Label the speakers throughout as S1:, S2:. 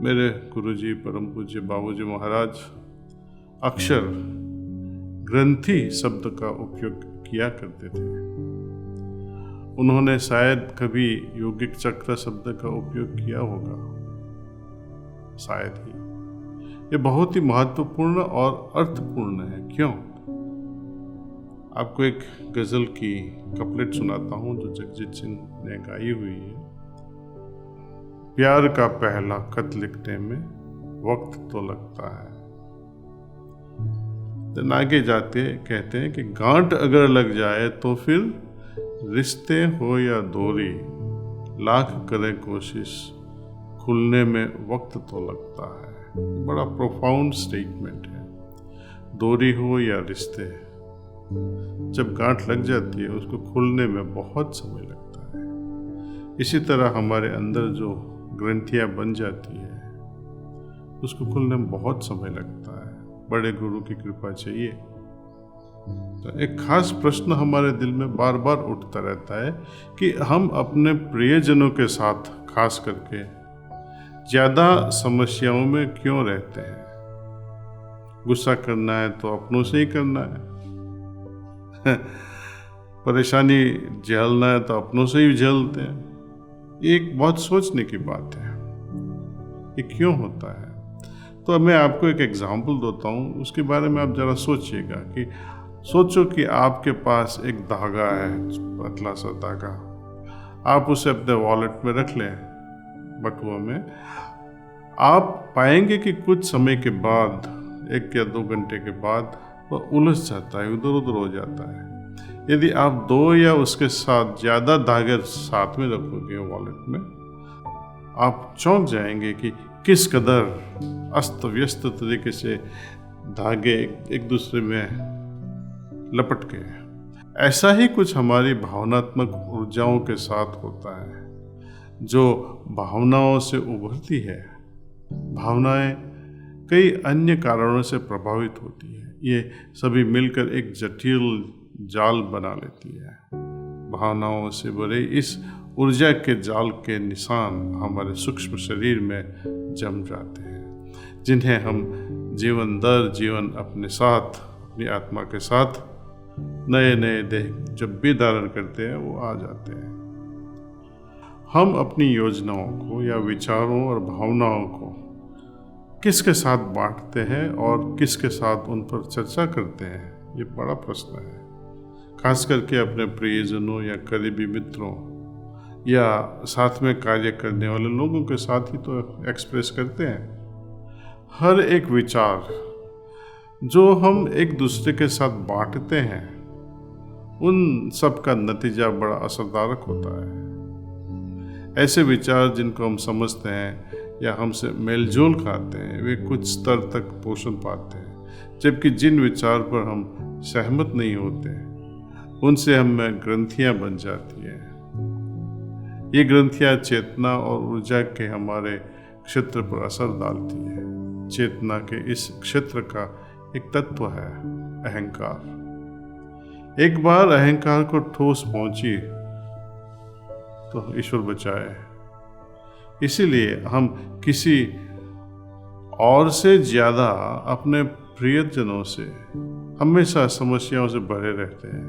S1: मेरे गुरुजी परम पूज्य बाबूजी महाराज अक्सर ग्रंथि शब्द का उपयोग किया करते थे। उन्होंने शायद कभी योगिक चक्र शब्द का उपयोग किया होगा, शायद ही। ये बहुत ही महत्वपूर्ण और अर्थपूर्ण है। क्यों? आपको एक गजल की कपलेट सुनाता हूं जो जगजीत सिंह ने गाई हुई है। प्यार का पहला खत लिखने में वक्त तो लगता है। तो आगे जाते कहते हैं कि गांठ अगर लग जाए तो फिर रिश्ते हो या दूरी, लाख करें कोशिश खुलने में वक्त तो लगता है। बड़ा प्रोफाउंड स्टेटमेंट है। दूरी हो या रिश्ते, जब गांठ लग जाती है उसको खुलने में बहुत समय लगता है। इसी तरह हमारे अंदर जो ग्रंथियां बन जाती है उसको खुलने में बहुत समय लगता है। बड़े गुरु की कृपा चाहिए। तो एक खास प्रश्न हमारे दिल में बार बार उठता रहता है कि हम अपने प्रियजनों के साथ खास करके ज्यादा समस्याओं में क्यों रहते हैं? गुस्सा करना है तो अपनों से ही करना है परेशानी झेलना है तो अपनों से ही झेलते हैं। एक बहुत सोचने की बात है, ये क्यों होता है? तो मैं आपको एक एग्जाम्पल देता हूँ, उसके बारे में आप जरा सोचिएगा कि सोचो कि आपके पास एक धागा है, पतला सा धागा। आप उसे अपने वॉलेट में रख लें, बटुआ में। आप पाएंगे कि कुछ समय के बाद, 1 या 2 घंटे के बाद, वह उलझ जाता है, इधर उधर हो जाता है। यदि आप 2 या उसके साथ ज़्यादा धागे साथ में रखोगे वॉलेट में, आप चौंक जाएंगे कि किस कदर अस्त व्यस्त तरीके से धागे एक दूसरे में लपट गए। ऐसा ही कुछ हमारी भावनात्मक ऊर्जाओं के साथ होता है, जो भावनाओं से उभरती है। भावनाएं कई अन्य कारणों से प्रभावित होती है। ये सभी मिलकर एक जटिल जाल बना लेती है। भावनाओं से भरे इस ऊर्जा के जाल के निशान हमारे सूक्ष्म शरीर में जम जाते हैं, जिन्हें हम जीवन दर जीवन अपने साथ, अपनी आत्मा के साथ नए नए देह जब भी धारण करते हैं वो आ जाते हैं। हम अपनी योजनाओं को या विचारों और भावनाओं को किसके साथ बांटते हैं और किसके साथ उन पर चर्चा करते हैं, ये बड़ा प्रश्न है। खास करके अपने प्रियजनों या करीबी मित्रों या साथ में कार्य करने वाले लोगों के साथ ही तो एक्सप्रेस करते हैं। हर एक विचार जो हम एक दूसरे के साथ बांटते हैं, उन सब का नतीजा बड़ा असरदारक होता है। ऐसे विचार जिनको हम समझते हैं या हमसे मेलजोल खाते हैं, वे कुछ स्तर तक पोषण पाते हैं, जबकि जिन विचार पर हम सहमत नहीं होते उनसे हमें ग्रंथियां बन जाती हैं। ये ग्रंथियां चेतना और ऊर्जा के हमारे क्षेत्र पर असर डालती है। चेतना के इस क्षेत्र का एक तत्व है अहंकार। एक बार अहंकार को ठोस पहुंची तो ईश्वर बचाए। इसीलिए हम किसी और से ज्यादा अपने प्रियजनों से हमेशा समस्याओं से भरे रहते हैं।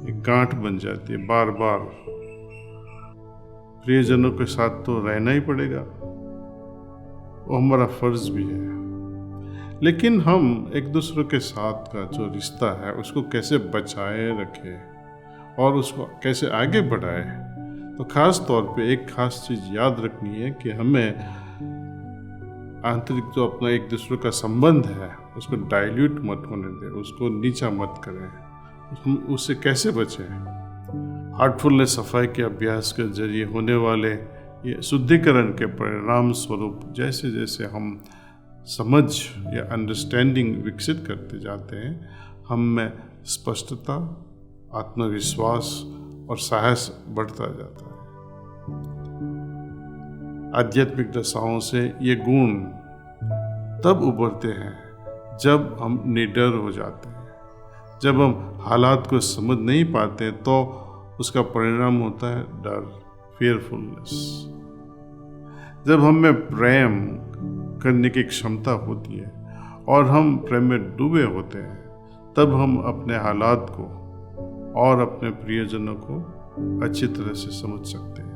S1: एक गांठ बन जाती है बार बार। प्रियजनों के साथ तो रहना ही पड़ेगा, वो हमारा फर्ज भी है। लेकिन हम एक दूसरे के साथ का जो रिश्ता है उसको कैसे बचाए रखें और उसको कैसे आगे बढ़ाए, तो खास तौर पे एक खास चीज़ याद रखनी है कि हमें आंतरिक जो अपना एक दूसरे का संबंध है उसको डाइल्यूट मत होने दें, उसको नीचा मत करें। हम उससे कैसे बचें? हार्टफुलनेस सफाई के अभ्यास के जरिए होने वाले ये शुद्धिकरण के परिणाम स्वरूप जैसे जैसे हम समझ या अंडरस्टैंडिंग विकसित करते जाते हैं, हम में स्पष्टता, आत्मविश्वास और साहस बढ़ता जाता है। आध्यात्मिक दशाओं से ये गुण तब उभरते हैं जब हम निडर हो जाते हैं। जब हम हालात को समझ नहीं पाते तो उसका परिणाम होता है डर, fearfulness। जब हम में प्रेम करने की क्षमता होती है और हम प्रेम में डूबे होते हैं, तब हम अपने हालात को और अपने प्रियजनों को अच्छी तरह से समझ सकते हैं।